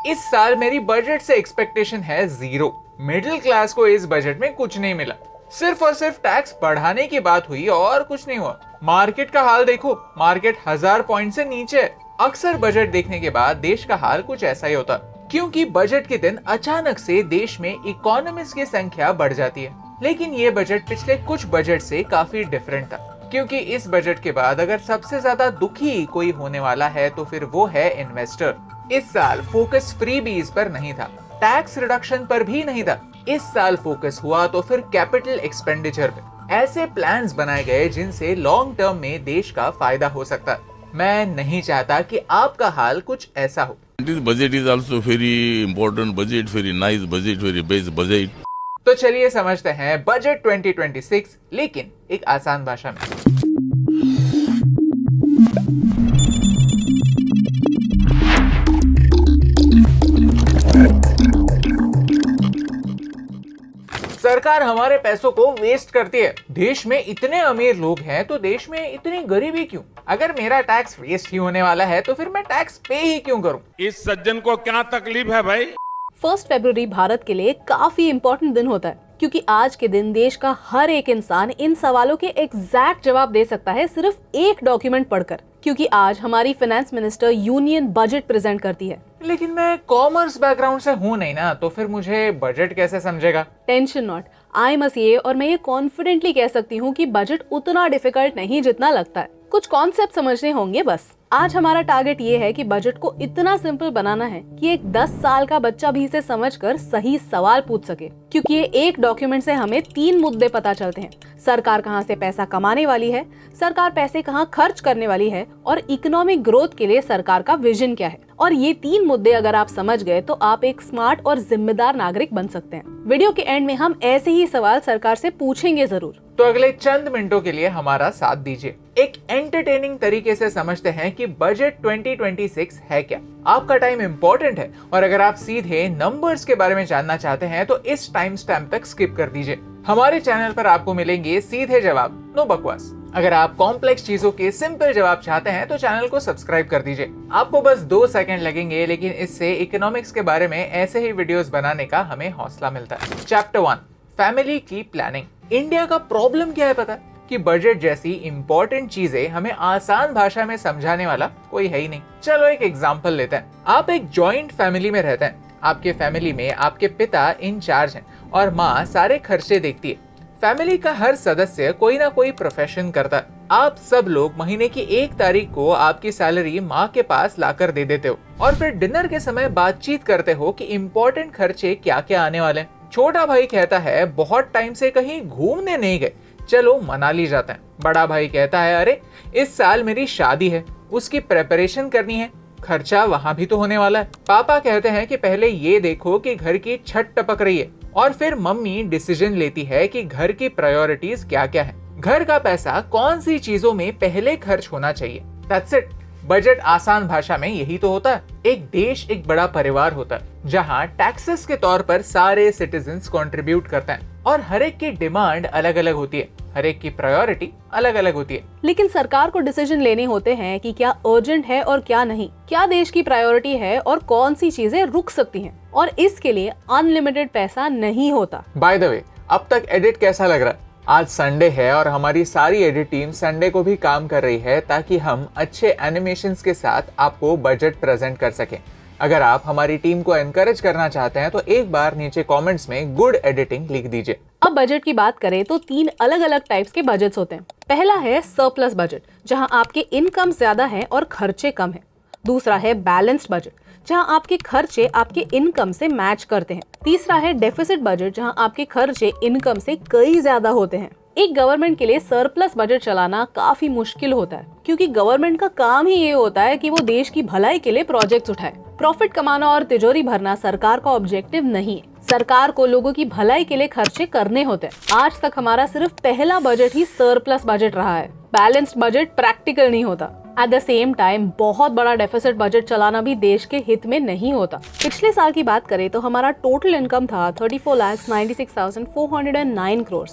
इस साल मेरी बजट से एक्सपेक्टेशन है 0। मिडिल क्लास को इस बजट में कुछ नहीं मिला। सिर्फ और सिर्फ टैक्स बढ़ाने की बात हुई और कुछ नहीं हुआ। मार्केट का हाल देखो, मार्केट 1000 पॉइंट से नीचे है। अक्सर बजट देखने के बाद देश का हाल कुछ ऐसा ही होता, क्योंकि बजट के दिन अचानक से देश में इकोनॉमिस्ट की संख्या बढ़ जाती है। लेकिन ये बजट पिछले कुछ बजट से काफी डिफरेंट था, क्योंकि इस बजट के बाद अगर सबसे ज्यादा दुखी कोई होने वाला है तो फिर वो है इन्वेस्टर। इस साल फोकस फ्रीबीज पर नहीं था, टैक्स रिडक्शन पर भी नहीं था। इस साल फोकस हुआ तो फिर कैपिटल एक्सपेंडिचर पे। ऐसे प्लान्स बनाए गए जिनसे लॉन्ग टर्म में देश का फायदा हो सकता है। मैं नहीं चाहता कि आपका हाल कुछ ऐसा हो। Budget is also very important budget, very nice budget, very best budget. तो चलिए समझते हैं बजट 2026, लेकिन एक आसान भाषा में। सरकार हमारे पैसों को वेस्ट करती है। देश में इतने अमीर लोग हैं तो देश में इतनी गरीबी क्यों? अगर मेरा टैक्स वेस्ट ही होने वाला है तो फिर मैं टैक्स पे ही क्यों करूं? इस सज्जन को क्या तकलीफ है भाई? 1 फरवरी भारत के लिए काफी इम्पोर्टेंट दिन होता है, क्योंकि आज के दिन देश का हर एक इंसान इन सवालों के एग्जैक्ट जवाब दे सकता है सिर्फ एक डॉक्यूमेंट पढ़कर। क्योंकि आज हमारी finance minister union budget present करती है। लेकिन मैं कॉमर्स बैकग्राउंड से हूँ नहीं ना, तो फिर मुझे बजट कैसे समझेगा? Tension not, I am a CA और मैं ये कॉन्फिडेंटली कह सकती हूँ कि बजट उतना डिफिकल्ट नहीं जितना लगता है। कुछ कॉन्सेप्ट समझने होंगे बस। आज हमारा टारगेट ये है कि बजट को इतना सिंपल बनाना है कि एक 10 साल का बच्चा भी इसे समझकर सही सवाल पूछ सके। क्योंकि ये एक डॉक्यूमेंट से हमें 3 मुद्दे पता चलते हैं। सरकार कहाँ से पैसा कमाने वाली है, सरकार पैसे कहाँ खर्च करने वाली है और इकोनॉमिक ग्रोथ के लिए सरकार का विजन क्या है। और ये 3 मुद्दे अगर आप समझ गए तो आप एक स्मार्ट और जिम्मेदार नागरिक बन सकते हैं। वीडियो के एंड में हम ऐसे ही सवाल सरकार से पूछेंगे जरूर। तो अगले चंद मिनटों के लिए हमारा साथ दीजिए। एक एंटरटेनिंग तरीके से समझते हैं कि बजट 2026 है क्या। आपका टाइम इंपॉर्टेंट है और अगर आप सीधे नंबर्स के बारे में जानना चाहते हैं तो इस टाइम स्टैम्प तक स्किप कर दीजिए। हमारे चैनल पर आपको मिलेंगे सीधे जवाब, नो बकवास। अगर आप कॉम्प्लेक्स चीजों के सिंपल जवाब चाहते हैं तो चैनल को सब्सक्राइब कर दीजिए। आपको बस 2 सेकंड लगेंगे, लेकिन इससे इकोनॉमिक्स के बारे में ऐसे ही वीडियोस बनाने का हमें हौसला मिलता है। चैप्टर 1, फैमिली की प्लानिंग। इंडिया का प्रॉब्लम क्या है पता है? कि बजट जैसी इंपॉर्टेंट चीजें हमें आसान भाषा में समझाने वाला कोई है ही नहीं। चलो एक एग्जांपल लेते हैं। आप एक जॉइंट फैमिली में रहते हैं। आपके फैमिली में आपके पिता इंचार्ज हैं और माँ सारे खर्चे देखती है। फैमिली का हर सदस्य कोई ना कोई प्रोफेशन करता है। आप सब लोग महीने की 1 तारीख को आपकी सैलरी माँ के पास लाकर दे देते हो और फिर डिनर के समय बातचीत करते हो कि इम्पोर्टेंट खर्चे क्या क्या आने वाले हैं। छोटा भाई कहता है बहुत टाइम से कहीं घूमने नहीं गए, चलो मनाली जाते हैं। बड़ा भाई कहता है अरे इस साल मेरी शादी है, उसकी प्रेपरेशन करनी है, खर्चा वहाँ भी तो होने वाला है। पापा कहते हैं कि पहले ये देखो कि घर की छत टपक रही है और फिर मम्मी डिसीजन लेती है कि घर की प्रायोरिटीज क्या क्या है, घर का पैसा कौन सी चीजों में पहले खर्च होना चाहिए। That's it. बजट आसान भाषा में यही तो होता है। एक देश एक बड़ा परिवार होता है जहाँ टैक्सेस के तौर पर सारे सिटीजन्स कंट्रीब्यूट करते हैं और हर एक की डिमांड अलग अलग होती है, हर एक की प्रायोरिटी अलग अलग होती है। लेकिन सरकार को डिसीजन लेने होते हैं कि क्या अर्जेंट है और क्या नहीं, क्या देश की प्रायोरिटी है और कौन सी चीजें रुक सकती हैं। और इसके लिए अनलिमिटेड पैसा नहीं होता। बाय द वे, अब तक एडिट कैसा लग रहा है? आज संडे है और हमारी सारी एडिट टीम संडे को भी काम कर रही है ताकि हम अच्छे एनिमेशंस के साथ आपको बजट प्रेजेंट कर सकें। अगर आप हमारी टीम को एनकरेज करना चाहते हैं तो एक बार नीचे कमेंट्स में गुड एडिटिंग लिख दीजिए। अब बजट की बात करें तो 3 अलग अलग टाइप्स के बजट्स होते हैं। पहला है सरप्लस बजट, जहां आपके इनकम ज्यादा है और खर्चे कम है। दूसरा है बैलेंस्ड बजट, जहां आपके खर्चे आपके इनकम से मैच करते हैं। तीसरा है डेफिसिट बजट, जहां आपके खर्चे इनकम से कई ज्यादा होते हैं। एक गवर्नमेंट के लिए सरप्लस बजट चलाना काफी मुश्किल होता है, क्योंकि गवर्नमेंट का काम ही ये होता है कि वो देश की भलाई के लिए प्रोजेक्ट्स उठाए। प्रॉफिट कमाना और तिजोरी भरना सरकार का ऑब्जेक्टिव नहीं है। सरकार को लोगों की भलाई के लिए खर्चे करने होते हैं। आज तक हमारा सिर्फ पहला बजट ही सरप्लस बजट रहा है। बैलेंस्ड बजट प्रैक्टिकल नहीं होता। एट द सेम टाइम बहुत बड़ा डेफिसिट बजट चलाना भी देश के हित में नहीं होता। पिछले साल की बात करें तो हमारा टोटल इनकम था 34,96,409 करोड़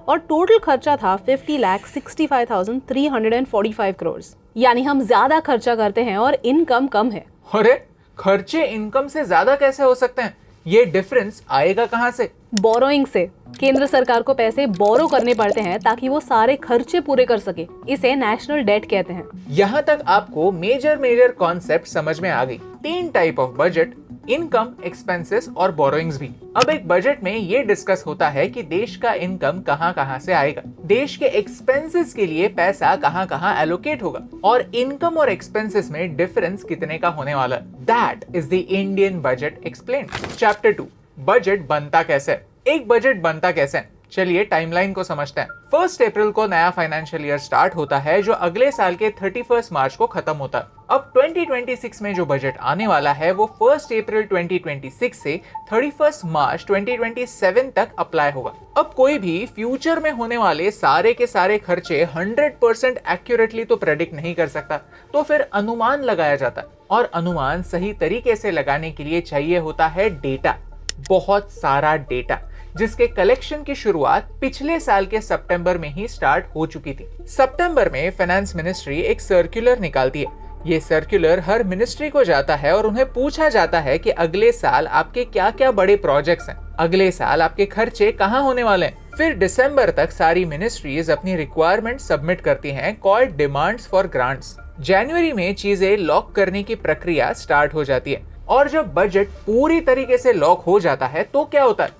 और टोटल खर्चा था 50,65,345 करोड़। यानी हम ज्यादा खर्चा करते हैं और इनकम कम है। अरे खर्चे इनकम से ज्यादा कैसे हो सकते हैं? ये डिफरेंस आएगा कहां से? बोरोइंग से। केंद्र सरकार को पैसे बोरो करने पड़ते हैं ताकि वो सारे खर्चे पूरे कर सके। इसे नेशनल डेट कहते हैं। यहाँ तक आपको मेजर कॉन्सेप्ट समझ में आ गई। 3 type of budget, income, expenses और बोरोइंग्स भी। अब एक बजट में ये डिस्कस होता है कि देश का इनकम कहां से आएगा, देश के एक्सपेंसेस के लिए पैसा कहां एलोकेट होगा और इनकम और एक्सपेंसेस में डिफरेंस कितने का होने वाला है। That is the Indian budget explained. Chapter 2, budget बनता कैसे। एक बजट बनता कैसे, चलिए टाइमलाइन को समझते हैं। 1 अप्रैल को नया फाइनेंशियल ईयर स्टार्ट होता है जो अगले साल के 31 मार्च को खत्म होता है। अब 2026 में जो बजट आने वाला है वो 1 अप्रैल 2026 से 31 मार्च 2027 तक अप्लाई होगा। अब कोई भी फ्यूचर में होने वाले सारे के सारे खर्चे 100% एक्यूरेटली तो प्रेडिक्ट नहीं कर सकता, तो फिर अनुमान लगाया जाता है और अनुमान सही तरीके से लगाने के लिए चाहिए होता है डेटा, बहुत सारा डेटा, जिसके कलेक्शन की शुरुआत पिछले साल के सितंबर में ही स्टार्ट हो चुकी थी। सितंबर में फाइनेंस मिनिस्ट्री एक सर्कुलर निकालती है। ये सर्कुलर हर मिनिस्ट्री को जाता है और उन्हें पूछा जाता है कि अगले साल आपके क्या क्या बड़े प्रोजेक्ट्स हैं, अगले साल आपके खर्चे कहाँ होने वाले हैं। फिर दिसंबर तक सारी मिनिस्ट्रीज अपनी रिक्वायरमेंट सबमिट करती हैं, कॉल्ड डिमांड्स फॉर ग्रांट्स। जनवरी में चीजें लॉक करने की प्रक्रिया स्टार्ट हो जाती है और जब बजट पूरी तरीके से लॉक हो जाता है तो क्या होता है?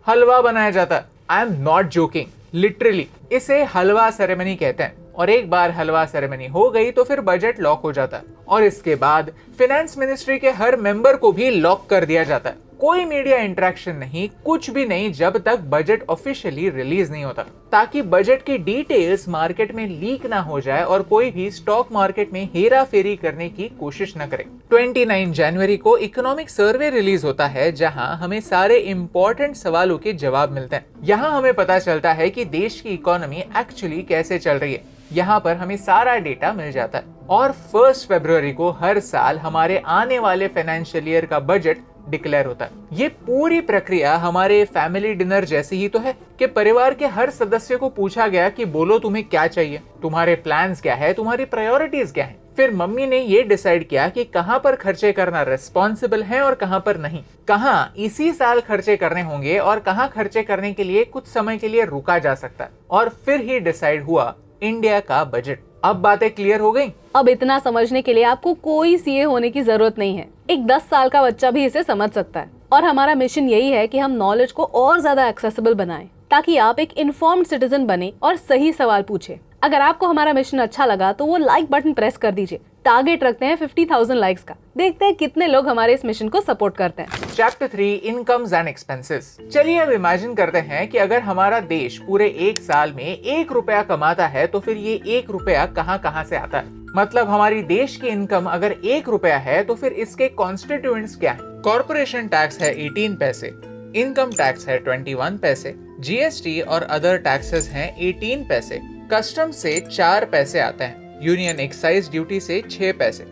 हलवा बनाया जाता है। I am not joking, literally इसे हलवा सेरेमनी कहते हैं। और एक बार हलवा सेरेमनी हो गई तो फिर बजट लॉक हो जाता है और इसके बाद फाइनेंस मिनिस्ट्री के हर मेंबर को भी लॉक कर दिया जाता है। कोई मीडिया इंटरेक्शन नहीं, कुछ भी नहीं जब तक बजट ऑफिशियली रिलीज नहीं होता, ताकि बजट की डिटेल्स मार्केट में लीक ना हो जाए और कोई भी स्टॉक मार्केट में हेरा फेरी करने की कोशिश न करे। 29 जनवरी को इकोनॉमिक सर्वे रिलीज होता है जहां हमें सारे इंपॉर्टेंट सवालों के जवाब मिलते हैं। यहाँ हमें पता चलता है कि देश की इकोनॉमी एक्चुअली कैसे चल रही है। यहाँ पर हमें सारा डेटा मिल जाता है और 1 फरवरी को हर साल हमारे आने वाले फाइनेंशियल ईयर का बजट डिक्लेयर होता है। ये पूरी प्रक्रिया हमारे फैमिली डिनर जैसी ही तो है कि परिवार के हर सदस्य को पूछा गया कि बोलो तुम्हें क्या चाहिए, तुम्हारे प्लान्स क्या है, तुम्हारी प्रायोरिटीज क्या है। फिर मम्मी ने ये डिसाइड किया कि कहां पर खर्चे करना रिस्पॉन्सिबल है और कहां पर नहीं, कहां इसी साल खर्चे करने होंगे और कहां खर्चे करने के लिए कुछ समय के लिए रुका जा सकता है। और फिर ही डिसाइड हुआ इंडिया का बजट। अब बातें क्लियर हो गई? अब इतना समझने के लिए आपको कोई सीए होने की जरूरत नहीं है, एक 10 साल का बच्चा भी इसे समझ सकता है। और हमारा मिशन यही है कि हम नॉलेज को और ज्यादा एक्सेसिबल बनाएं ताकि आप एक इन्फॉर्म्ड सिटीजन बने और सही सवाल पूछे। अगर आपको हमारा मिशन अच्छा लगा तो वो लाइक बटन प्रेस कर दीजिए। टारगेट रखते हैं 50,000 लाइक्स का, देखते हैं कितने लोग हमारे इस मिशन को सपोर्ट करते हैं। Chapter 3, incomes and expenses. चलिए अब इमेजिन करते हैं कि अगर हमारा देश पूरे एक साल में 1 रुपया कमाता है तो फिर ये 1 रुपया कहां से आता है। मतलब हमारी देश की इनकम अगर 1 रुपया है तो फिर इसके कॉन्स्टिट्यूएंट्स क्या है? कॉर्पोरेशन टैक्स है 18 पैसे, इनकम टैक्स है 21 पैसे, जीएसटी और अदर टैक्सेस हैं 18 पैसे, कस्टम से 4 पैसे आते हैं, यूनियन एक्साइज ड्यूटी से 6 पैसे,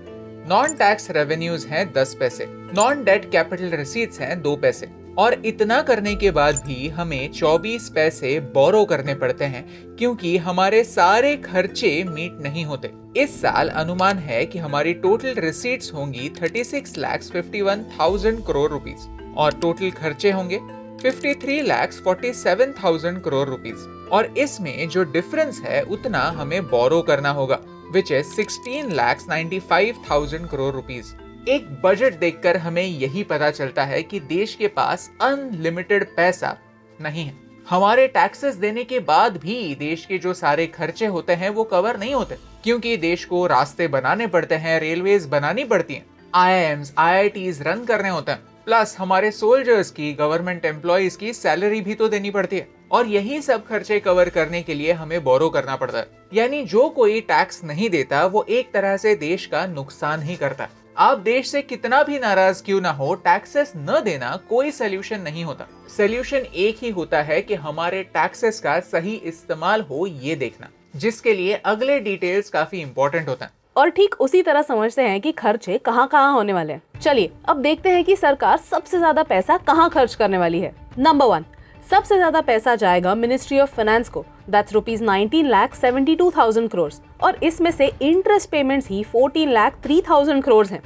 नॉन टैक्स रेवेन्यूज हैं 10 पैसे, नॉन डेट कैपिटल रिसीट्स हैं 2 पैसे। और इतना करने के बाद भी हमें 24 पैसे बोरो करने पड़ते हैं क्योंकि हमारे सारे खर्चे मीट नहीं होते। इस साल अनुमान है कि हमारी टोटल रिसीट्स होंगी 36,51,000 करोड़ रुपीस और टोटल खर्चे होंगे 53,47,000 करोड़ रुपीस। और इसमें जो डिफरेंस है उतना हमें बोरो करना होगा, which is 16,95,000 करोड़ रुपीस। एक बजट देखकर हमें यही पता चलता है कि देश के पास अनलिमिटेड पैसा नहीं है। हमारे टैक्सेस देने के बाद भी देश के जो सारे खर्चे होते हैं वो कवर नहीं होते क्योंकि देश को रास्ते बनाने पड़ते हैं, रेलवेज बनानी पड़ती हैं, IIMs, IITs रन करने होते हैं, प्लस हमारे सोल्जर्स की, गवर्नमेंट एम्प्लॉइज की सैलरी भी तो देनी पड़ती है। और यही सब खर्चे कवर करने के लिए हमें बोरो करना पड़ता है। यानी जो कोई टैक्स नहीं देता वो एक तरह से देश का नुकसान ही करता है। आप देश से कितना भी नाराज क्यों ना हो, टैक्सेस न देना कोई सोल्यूशन नहीं होता। सोल्यूशन एक ही होता है कि हमारे टैक्सेस का सही इस्तेमाल हो ये देखना, जिसके लिए अगले डिटेल्स काफी इंपॉर्टेंट होता है। और ठीक उसी तरह समझते हैं कि खर्चे कहाँ होने वाले हैं। चलिए अब देखते हैं कि सरकार सबसे ज्यादा पैसा कहाँ खर्च करने वाली है। नंबर 1, सबसे ज्यादा पैसा जाएगा मिनिस्ट्री ऑफ फाइनेंस को, दैट्स ₹19,72,000 करोड़ और इसमें से इंटरेस्ट पेमेंट्स ही 14,03,000 करोड़ हैं।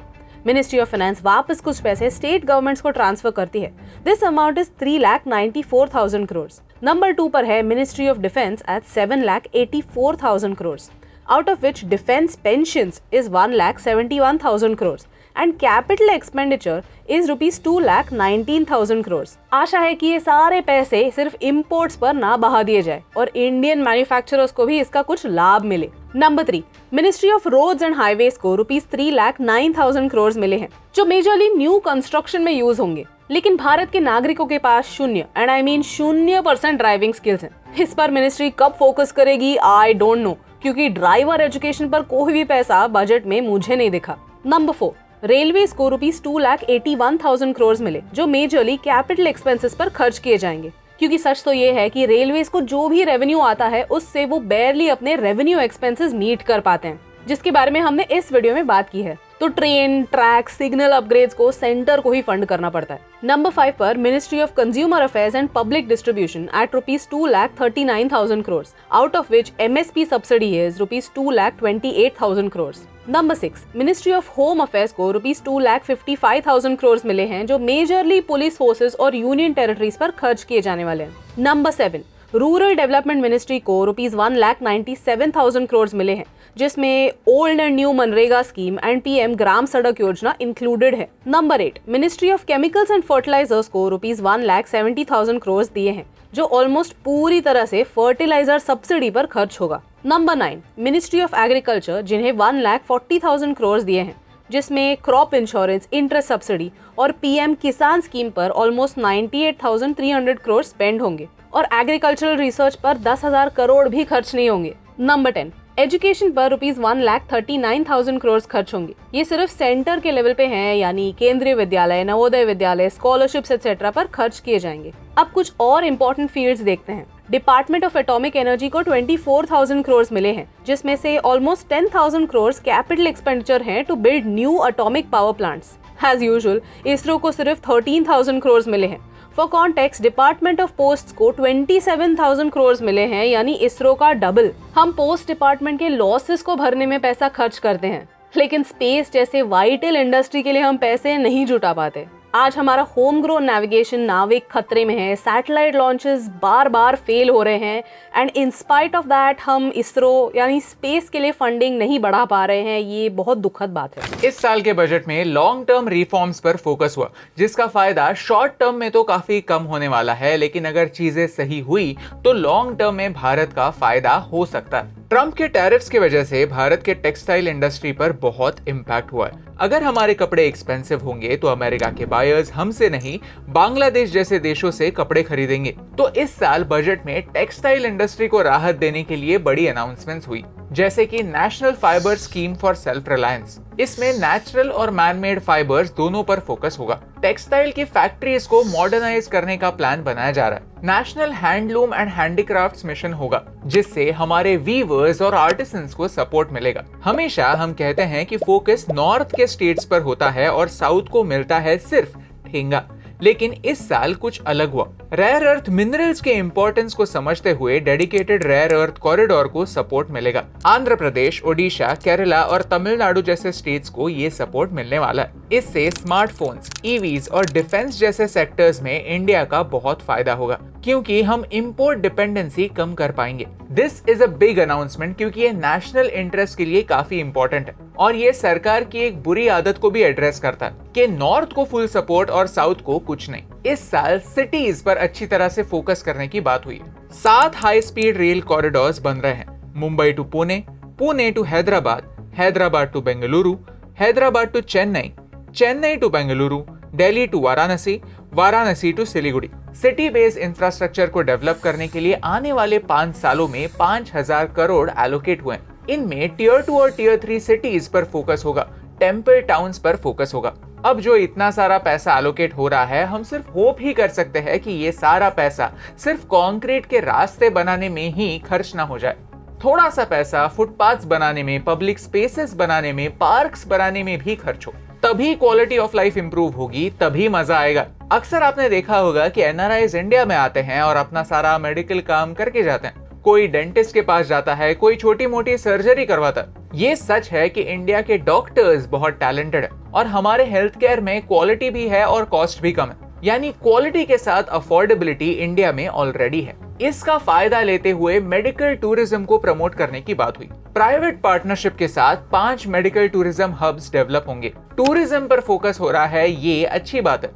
मिनिस्ट्री ऑफ फाइनेंस वापस कुछ पैसे स्टेट गवर्नमेंट्स को ट्रांसफर करती है। This amount is 3,94,000 crore. Number 2 पर है ministry of defence at 7,84,000 crore, out of which defense pensions is 1,71,000 crore and capital expenditure is rupees 2,19,000 crore। आशा है कि ये सारे पैसे सिर्फ इंपोर्ट्स पर ना बहा दिए जाए और इंडियन मैन्युफैक्चरर्स को भी इसका कुछ लाभ मिले। Number 3, ministry of roads and highways को रुपीस 3,09,000 करोड़ मिले हैं, जो मेजरली न्यू कंस्ट्रक्शन में यूज होंगे। लेकिन भारत के नागरिकों के पास 0% ड्राइविंग स्किल्स हैं। इस पर मिनिस्ट्री कब फोकस करेगी आई डोंट नो, क्योंकि ड्राइवर एजुकेशन पर कोई भी पैसा बजट में मुझे नहीं दिखा। नंबर 4, रेलवेज को रुपीस 2,81,000 करोड़ मिले, जो मेजरली कैपिटल एक्सपेंसेस पर खर्च किए जाएंगे, क्योंकि सच तो ये है कि रेलवेज को जो भी रेवेन्यू आता है उससे वो बेयरली अपने रेवेन्यू एक्सपेंसेस मीट कर पाते हैं, जिसके बारे में हमने इस वीडियो में बात की है। तो ट्रेन, ट्रैक, सिग्नल अपग्रेड्स को सेंटर को ही फंड करना पड़ता है। नंबर 5 पर ministry of consumer affairs and public distribution at rupees 2,39,000 crore, out of which MSP subsidy is rupees 2,28,000 crore. Number 6, ministry of home affairs को रुपीस 2,55,000 करोड़ मिले हैं, जो मेजरली पुलिस फोर्सेस और यूनियन टेरिटरीज पर खर्च किए जाने वाले हैं। नंबर 7, रूरल डेवलपमेंट मिनिस्ट्री को रुपीस 1,97,000 करोड़ मिले हैं, जिसमें old and new MNREGA scheme and PM Gram Sadak Yojana included है। Number 8, ministry of chemicals and fertilisers को रुपीस 1,70,000 करोड़ दिए हैं, जो ऑलमोस्ट पूरी तरह से फर्टिलाइजर सब्सिडी पर खर्च होगा। नंबर 9, मिनिस्ट्री ऑफ एग्रीकल्चर, जिन्हें 1,40,000 करोड़ दिए हैं, जिसमें क्रॉप इंश्योरेंस, इंटरेस्ट सब्सिडी और PM किसान स्कीम पर ऑलमोस्ट 98,300 करोड़ स्पेंड होंगे और एग्रीकल्चरल रिसर्च पर 10,000 करोड़ भी खर्च नहीं होंगे। नंबर 10, एजुकेशन पर रुपीस 1,39,000 करोड़ खर्च होंगे। ये सिर्फ सेंटर के लेवल पे हैं, यानी केंद्रीय विद्यालय, नवोदय विद्यालय, स्कॉलरशिप्स एक्सेट्रा पर खर्च किए जाएंगे। अब कुछ और इम्पोर्टेंट फील्ड्स देखते हैं। डिपार्टमेंट ऑफ एटॉमिक एनर्जी को 24,000 करोड़ मिले हैं, जिसमें से ऑलमोस्ट 10,000 करोड़ कैपिटल एक्सपेंडिचर हैं to build new atomic power plants. As usual ISRO को सिर्फ 13,000 करोड़ मिले हैं। For context, department of posts को 27,000 करोड़ मिले हैं, यानी इसरो का डबल। हम पोस्ट डिपार्टमेंट के लॉसेस को भरने में पैसा खर्च करते हैं, लेकिन स्पेस जैसे वाइटल इंडस्ट्री के लिए हम पैसे नहीं जुटा पाते। आज हमारा होम ग्रोन नेविगेशन नाविक खतरे में है, सैटेलाइट लॉन्चेस बार बार फेल हो रहे हैं and in spite of that हम इसरो यानी स्पेस के लिए फंडिंग नहीं बढ़ा पा रहे हैं। ये बहुत दुखद बात है। इस साल के बजट में लॉन्ग टर्म रिफॉर्म्स पर फोकस हुआ, जिसका फायदा शॉर्ट टर्म में तो काफी कम होने वाला है, लेकिन अगर चीजें सही हुई तो लॉन्ग टर्म में भारत का फायदा हो सकता है। ट्रंप के टैरिफ्स की वजह से भारत के टेक्सटाइल इंडस्ट्री पर बहुत इम्पैक्ट हुआ है। अगर हमारे कपड़े एक्सपेंसिव होंगे तो अमेरिका के बायर्स हमसे नहीं, बांग्लादेश जैसे देशों से कपड़े खरीदेंगे। तो इस साल बजट में टेक्सटाइल इंडस्ट्री को राहत देने के लिए बड़ी अनाउंसमेंट्स हुई, जैसे कि national fibre scheme for self reliance. इसमें नेचुरल और मैनमेड फाइबर्स दोनों पर फोकस होगा। टेक्सटाइल की फैक्ट्रीज को मॉडर्नाइज करने का प्लान बनाया जा रहा है। National handloom and handicrafts mission होगा, जिससे हमारे वीवर्स और आर्टिसंस को सपोर्ट मिलेगा। हमेशा हम कहते हैं कि फोकस नॉर्थ के स्टेट्स पर होता है और साउथ को मिलता है सिर्फ ठेंगा, लेकिन इस साल कुछ अलग हुआ। रेयर अर्थ मिनरल्स के इंपॉर्टेंस को समझते हुए डेडिकेटेड रेयर अर्थ कॉरिडोर को सपोर्ट मिलेगा। आंध्र प्रदेश, ओडिशा, केरला और तमिलनाडु जैसे स्टेट्स को ये सपोर्ट मिलने वाला है। इससे स्मार्टफोन्स, ईवीज और डिफेंस जैसे सेक्टर्स में इंडिया का बहुत फायदा होगा, क्योंकि हम इंपोर्ट डिपेंडेंसी कम कर पाएंगे। This is a big announcement, क्योंकि ये नेशनल इंटरेस्ट के लिए काफी इंपॉर्टेंट है और ये सरकार की एक बुरी आदत को भी एड्रेस करता है कि नॉर्थ को फुल सपोर्ट और साउथ को कुछ नहीं। इस साल सिटीज पर अच्छी तरह से फोकस करने की बात हुई। 7 हाई स्पीड रेल कॉरिडोर्स बन रहे हैं। Mumbai to Pune, Pune to Hyderabad, Hyderabad to Bengaluru, Hyderabad to Chennai, Chennai to Bengaluru, Delhi to Varanasi, Varanasi to Siliguri. City based infrastructure को डेवलप करने के लिए आने वाले 5 सालों में 5,000 करोड़ एलोकेट हुए। इनमें टियर 2 और टियर 3 सिटीज पर फोकस होगा, टेम्पल टाउन्स पर फोकस होगा। अब जो इतना सारा पैसा एलोकेट हो रहा है, हम सिर्फ होप ही कर सकते हैं कि ये सारा पैसा सिर्फ कंक्रीट के रास्ते बनाने में ही खर्च ना हो जाए। थोड़ा सा पैसा फुटपाथ्स बनाने में, पब्लिक स्पेसेस बनाने में, पार्क्स बनाने में भी खर्च हो, तभी क्वालिटी ऑफ लाइफ इंप्रूव होगी, तभी मजा आएगा। अक्सर आपने देखा होगा कि NRIs इंडिया में आते हैं और अपना सारा मेडिकल काम करके जाते हैं। कोई डेंटिस्ट के पास जाता है, कोई छोटी मोटी सर्जरी करवाता है, ये सच है कि इंडिया के डॉक्टर्स बहुत टैलेंटेड है और हमारे हेल्थ केयर में क्वालिटी भी है और कॉस्ट भी कम है, यानी क्वालिटी के साथ अफोर्डेबिलिटी इंडिया में ऑलरेडी है। इसका फायदा लेते हुए मेडिकल टूरिज्म को प्रमोट करने की बात हुई। प्राइवेट पार्टनरशिप के साथ 5 मेडिकल टूरिज्म हब्स डेवलप होंगे। टूरिज्म पर फोकस हो रहा है, ये अच्छी बात है।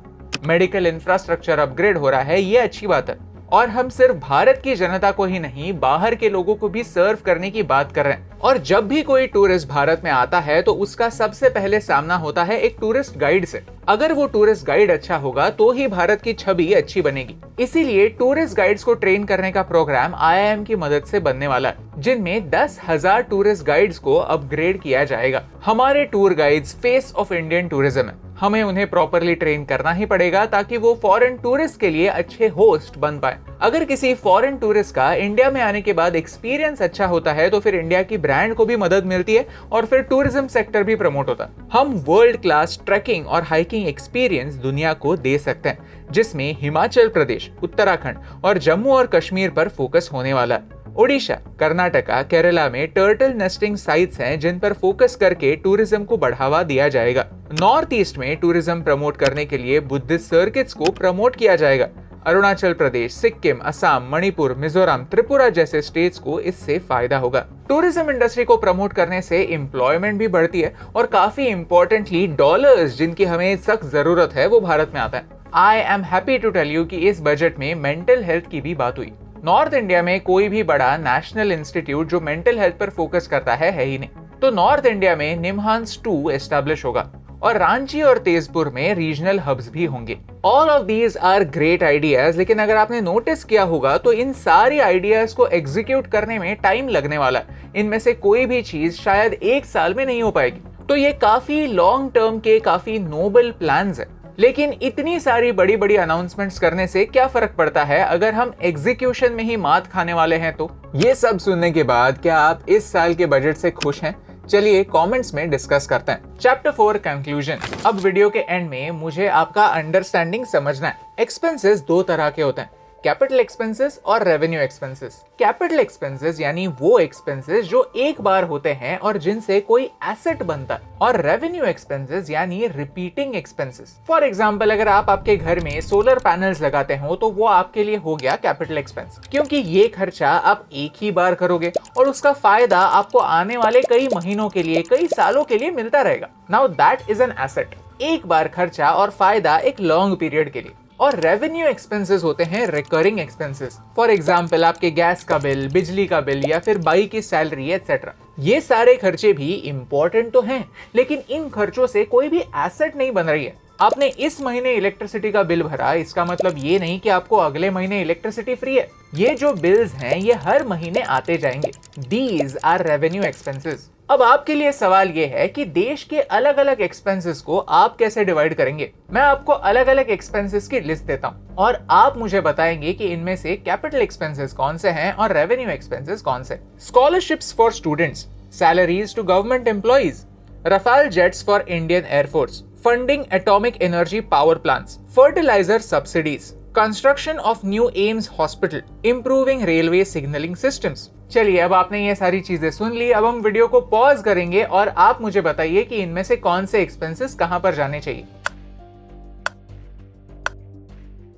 मेडिकल इंफ्रास्ट्रक्चर अपग्रेड हो रहा है, ये अच्छी बात है। और हम सिर्फ भारत की जनता को ही नहीं, बाहर के लोगों को भी सर्व करने की बात कर रहे हैं। और जब भी कोई टूरिस्ट भारत में आता है तो उसका सबसे पहले सामना होता है एक टूरिस्ट गाइड से। अगर वो टूरिस्ट गाइड अच्छा होगा तो ही भारत की छवि अच्छी बनेगी। इसीलिए टूरिस्ट गाइड्स को ट्रेन करने का प्रोग्राम IIM की मदद से बनने वाला है, जिनमें 10,000 टूरिस्ट गाइड्स को अपग्रेड किया जाएगा। हमारे tour guides face of Indian tourism है, हमें उन्हें प्रॉपरली ट्रेन करना ही पड़ेगा ताकि वो फॉरेन टूरिस्ट के लिए अच्छे होस्ट बन पाए। अगर किसी फॉरेन टूरिस्ट का इंडिया में आने के बाद एक्सपीरियंस अच्छा होता है तो फिर इंडिया की ब्रांड को भी मदद मिलती है और फिर टूरिज्म सेक्टर भी प्रमोट होता है। हम वर्ल्ड क्लास ट्रैकिंग और हाइकिंग एक्सपीरियंस दुनिया को दे सकते हैं, जिसमें हिमाचल प्रदेश, उत्तराखंड और जम्मू और कश्मीर पर फोकस होने वाला है। ओडिशा, कर्नाटका, केरला में टर्टल नेस्टिंग साइट्स हैं जिन पर फोकस करके टूरिज्म को बढ़ावा दिया जाएगा। नॉर्थ ईस्ट में टूरिज्म प्रमोट करने के लिए बुद्धिस्ट सर्किट्स को प्रमोट किया जाएगा। अरुणाचल प्रदेश, सिक्किम, असम, मणिपुर, मिजोरम, त्रिपुरा जैसे स्टेट्स को इससे फायदा होगा। टूरिज्म इंडस्ट्री को प्रमोट करने से एम्प्लॉयमेंट भी बढ़ती है और काफी इंपॉर्टेंटली डॉलर्स जिनकी हमें सख्त जरूरत है वो भारत में आता है। I am happy to tell you कि इस बजट में मेंटल हेल्थ की भी बात हुई। नॉर्थ इंडिया में कोई भी बड़ा नेशनल इंस्टीट्यूट जो मेंटल हेल्थ पर फोकस करता है ही नहीं, तो नॉर्थ इंडिया में निमहांस 2 एस्टैब्लिश होगा और रांची और तेजपुर में रीजनल हब्स भी होंगे। All of these are great ideas, लेकिन अगर आपने नोटिस किया होगा तो इन सारी आइडियाज को एग्जीक्यूट करने में टाइम लगने वाला है। इनमें से कोई भी चीज शायद 1 साल में नहीं हो पाएगी। तो ये काफी लॉन्ग टर्म के काफी नोबल प्लान्स है, लेकिन इतनी सारी बड़ी बड़ी अनाउंसमेंट्स करने से क्या फर्क पड़ता है अगर हम एग्जीक्यूशन में ही मात खाने वाले हैं तो? ये सब सुनने के बाद क्या आप इस साल के बजट से खुश हैं? चलिए कमेंट्स में डिस्कस करते हैं। Chapter 4 conclusion. अब वीडियो के एंड में मुझे आपका अंडरस्टैंडिंग समझना है। एक्सपेंसेस 2 तरह के होते हैं, कैपिटल एक्सपेंसेस और रेवेन्यू एक्सपेंसेस। कैपिटल एक्सपेंसेस यानी वो एक्सपेंसेस जो एक बार होते हैं और जिनसे कोई एसेट बनता है, और रेवेन्यू एक्सपेंसेस यानी रिपीटिंग एक्सपेंसेस। फॉर एग्जांपल, अगर आप आपके घर में सोलर पैनल्स लगाते हो तो वो आपके लिए हो गया कैपिटल एक्सपेंस, क्योंकि ये खर्चा आप एक ही बार करोगे और उसका फायदा आपको आने वाले कई महीनों के लिए, कई सालों के लिए मिलता रहेगा। Now that is an asset, एक बार खर्चा और फायदा एक लॉन्ग पीरियड के लिए। और रेवेन्यू एक्सपेंसेस होते हैं रिकरिंग एक्सपेंसेस। फॉर एग्जांपल, आपके गैस का बिल, बिजली का बिल या फिर बाई की सैलरी एटसेट्रा। ये सारे खर्चे भी इंपॉर्टेंट तो हैं, लेकिन इन खर्चों से कोई भी एसेट नहीं बन रही है। आपने इस महीने इलेक्ट्रिसिटी का बिल भरा, इसका मतलब ये नहीं कि आपको अगले महीने इलेक्ट्रिसिटी फ्री है। ये जो बिल्स हैं ये हर महीने आते जाएंगे। These are revenue expenses. अब आपके लिए सवाल ये है कि देश के अलग अलग एक्सपेंसेस को आप कैसे डिवाइड करेंगे। मैं आपको अलग अलग एक्सपेंसेस की लिस्ट देता हूँ और आप मुझे बताएंगे कि इनमें से कैपिटल एक्सपेंसेस कौन से हैं और रेवेन्यू एक्सपेंसेस कौन से। Scholarships for students, salaries to government employees, Rafale jets for Indian air force, funding atomic energy power plants, fertiliser subsidies, construction of new AIIMS hospital, improving railway signalling systems. चलिए, अब आपने ये सारी चीजें सुन ली। अब हम वीडियो को पॉज करेंगे और आप मुझे बताइए कि इनमें से कौन से एक्सपेंसेस कहां पर जाने चाहिए।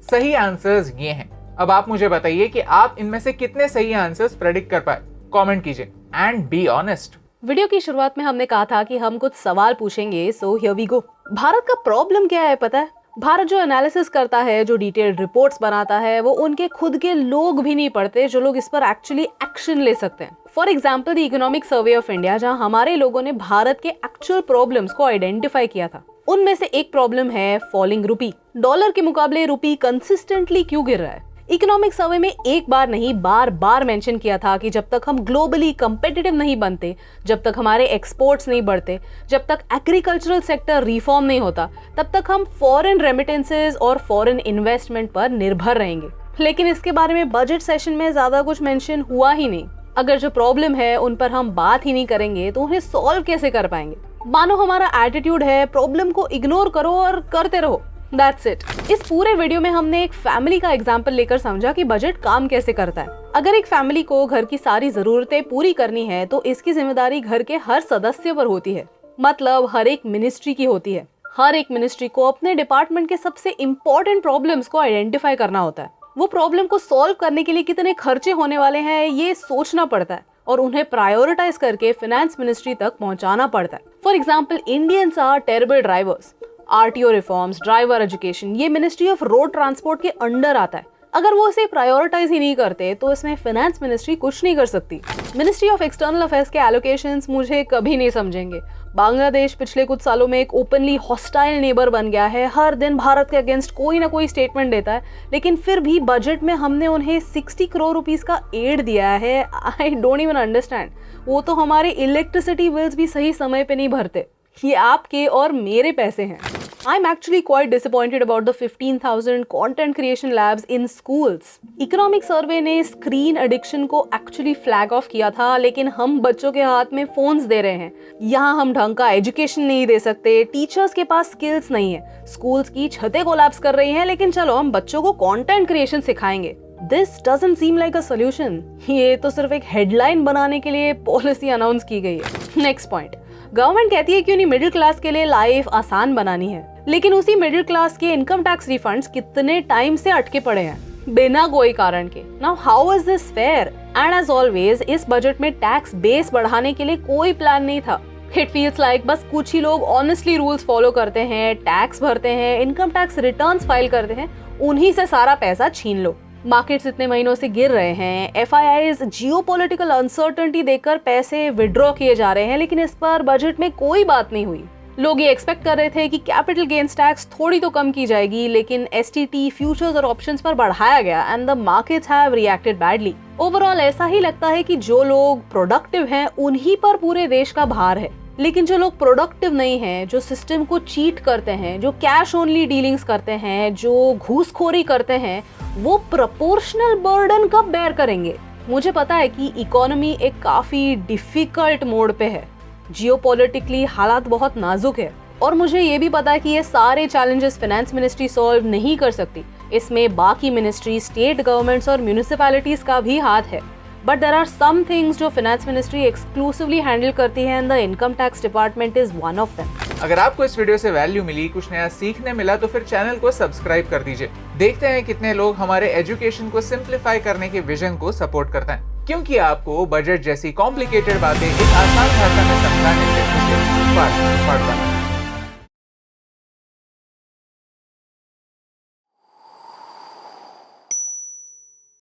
सही आंसर्स ये हैं। अब आप मुझे बताइए कि आप इनमें से कितने सही आंसर्स प्रेडिक्ट कर पाए। कमेंट कीजिए एंड बी ऑनेस्ट। वीडियो की शुरुआत में हमने कहा था कि हम कुछ सवाल पूछेंगे, so here we go. Bharat का प्रॉब्लम क्या है पता है? भारत जो एनालिसिस करता है, जो डिटेल्ड रिपोर्ट्स बनाता है, वो उनके खुद के लोग भी नहीं पढ़ते जो लोग इस पर एक्चुअली एक्शन ले सकते हैं। For example, the economic survey of India, जहां हमारे लोगों ने भारत के एक्चुअल प्रॉब्लम्स को आइडेंटिफाई किया था। उनमें से एक प्रॉब्लम है फॉलिंग रुपी। डॉलर के मुकाबले रुपी कंसिस्टेंटली क्यों गिर रहा है? इकोनॉमिक सर्वे में एक बार नहीं, बार बार मेंशन किया था कि जब तक हम ग्लोबली कंपेटिटिव नहीं बनते, जब तक हमारे एक्सपोर्ट्स नहीं बढ़ते, जब तक एग्रीकल्चरल सेक्टर रिफॉर्म नहीं होता, तब तक हम फॉरेन रेमिटेंसेस और फॉरेन इन्वेस्टमेंट पर निर्भर रहेंगे। लेकिन इसके बारे में बजट सेशन में ज्यादा कुछ मेंशन हुआ ही नहीं। अगर जो प्रॉब्लम है उन पर हम बात ही नहीं करेंगे तो उन्हें सॉल्व कैसे कर पाएंगे? मानो हमारा एटीट्यूड है प्रॉब्लम को इग्नोर करो और करते रहो। That's it. इस पूरे वीडियो में हमने एक फैमिली का एग्जाम्पल लेकर समझा कि बजट काम कैसे करता है। अगर एक फैमिली को घर की सारी जरूरतें पूरी करनी है तो इसकी जिम्मेदारी घर के हर सदस्य पर होती है, मतलब हर एक मिनिस्ट्री की होती है। हर एक मिनिस्ट्री को अपने डिपार्टमेंट के सबसे इम्पोर्टेंट प्रॉब्लम्स को आइडेंटिफाई करना होता है। वो प्रॉब्लम को सॉल्व करने के लिए कितने खर्चे होने वाले हैं ये सोचना पड़ता है और उन्हें प्रायोरिटाइज करके फाइनेंस मिनिस्ट्री तक पहुंचाना पड़ता है। For example, Indians are terrible drivers. RTO reforms, driver education, ये मिनिस्ट्री ऑफ रोड ट्रांसपोर्ट के अंडर आता है। अगर वो इसे प्रायोरिटाइज ही नहीं करते तो इसमें फाइनेंस मिनिस्ट्री कुछ नहीं कर सकती। मिनिस्ट्री ऑफ एक्सटर्नल अफेयर्स के एलोकेशंस मुझे कभी नहीं समझेंगे। बांग्लादेश पिछले कुछ सालों में एक ओपनली हॉस्टाइल नेबर बन गया है। हर दिन भारत के अगेंस्ट कोई ना कोई स्टेटमेंट देता है, लेकिन फिर भी बजट में हमने उन्हें 60 करोड़ रुपीस का एड दिया है। I don't even understand. वो तो हमारे इलेक्ट्रिसिटी बिल्स भी सही समय पे नहीं भरते। ये आपके और मेरे पैसे हैं। I'm actually quite disappointed about the 15,000 content creation labs in schools. Economic Survey ने स्क्रीन एडिक्शन को एक्चुअली फ्लैग ऑफ किया था, लेकिन हम बच्चों के हाथ में फोन्स दे रहे हैं। यहाँ हम ढंग का एजुकेशन नहीं दे सकते, टीचर्स के पास स्किल्स नहीं है, स्कूल्स की छतें कोलैप्स कर रही हैं, लेकिन चलो हम बच्चों को कंटेंट क्रिएशन सिखाएंगे। This doesn't seem like a solution. ये तो सिर्फ एक हेडलाइन बनाने के लिए पॉलिसी अनाउंस की गई है। नेक्स्ट पॉइंट, गवर्नमेंट कहती है कि उन्हें मिडिल क्लास के लिए लाइफ आसान बनानी है, लेकिन उसी मिडिल क्लास के इनकम टैक्स रिफंड्स कितने टाइम से अटके पड़े हैं बिना कोई कारण के। Now how is this fair? And as always इस बजट में टैक्स बेस बढ़ाने के लिए कोई प्लान नहीं था। इट फील्स लाइक बस कुछ ही लोग ऑनेस्टली रूल्स फॉलो करते हैं, टैक्स भरते हैं, इनकम टैक्स रिटर्न्स फाइल करते हैं, उन्हीं से सारा पैसा छीन लो। मार्केट्स इतने महीनों से गिर रहे हैं, एफआईआईज जियोपॉलिटिकल अनसर्टेनिटी देखकर पैसे विड्रॉ किए जा रहे हैं, लेकिन इस पर बजट में कोई बात नहीं हुई। लोग ये एक्सपेक्ट कर रहे थे कि कैपिटल गेन्स टैक्स थोड़ी तो कम की जाएगी, लेकिन एसटीटी, फ्यूचर्स और ऑप्शंस पर बढ़ाया गया and the markets have reacted badly. Overall ऐसा ही लगता है कि जो लोग प्रोडक्टिव हैं उन्हीं पर पूरे देश का भार है, लेकिन जो लोग प्रोडक्टिव नहीं हैं, जो सिस्टम को चीट करते हैं, जो कैश ओनली डीलिंग्स करते हैं, जो घूसखोरी करते हैं, वो प्रोपोर्शनल बर्डन कब बेयर करेंगे? मुझे पता है कि इकोनॉमी एक काफी डिफिकल्ट मोड पे है, जियोपॉलिटिकली हालात बहुत नाजुक है, और मुझे ये भी पता है कि ये सारे चैलेंजेस फाइनेंस मिनिस्ट्री सॉल्व नहीं कर सकती। इसमें बाकी मिनिस्ट्री, स्टेट गवर्नमेंट्स और म्यूनिसिपैलिटीज का भी हाथ है। But there are some things जो फाइनेंस मिनिस्ट्री एक्सक्लूसिवली हैंडल करती है and the income tax department is one of them. अगर आपको इस वीडियो से वैल्यू मिली, कुछ नया सीखने मिला, तो फिर चैनल को सब्सक्राइब कर दीजिए। देखते हैं कितने लोग हमारे एजुकेशन को सिंप्लीफाई करने के विजन को सपोर्ट करते हैं, क्योंकि आपको बजट जैसी कॉम्प्लिकेटेड बातें एक आसान भाषा में समझाने से मुझे फर्क पड़ता है।